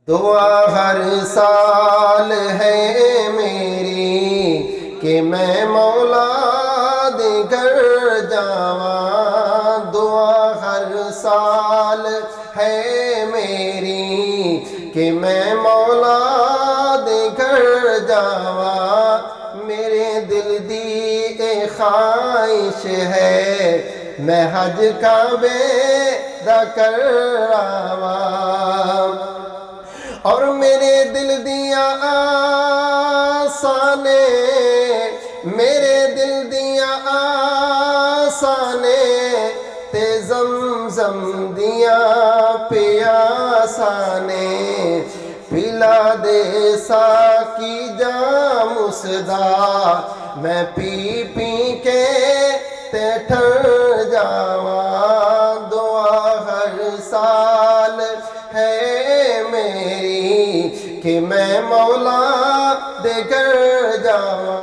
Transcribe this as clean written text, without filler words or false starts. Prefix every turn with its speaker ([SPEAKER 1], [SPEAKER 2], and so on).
[SPEAKER 1] دعا ہر سال ہے میری کہ میں مولا دے گھر جاواں، دعا ہر سال ہے میری کہ میں مولا دے گھر جاواں، میرے دل دی اے خواہش ہے میں حج کعبے دا کر آواں، اور میرے دل دیاں آسانے، میرے دل دیاں آسانے تے زمزم دیاں پیاسانے، پلا دے ساکی جام مسدا میں پی پی کے تے ٹھر جاواں، دعا ہر سال ہے میری کہ میں مولا دے گھر جاواں۔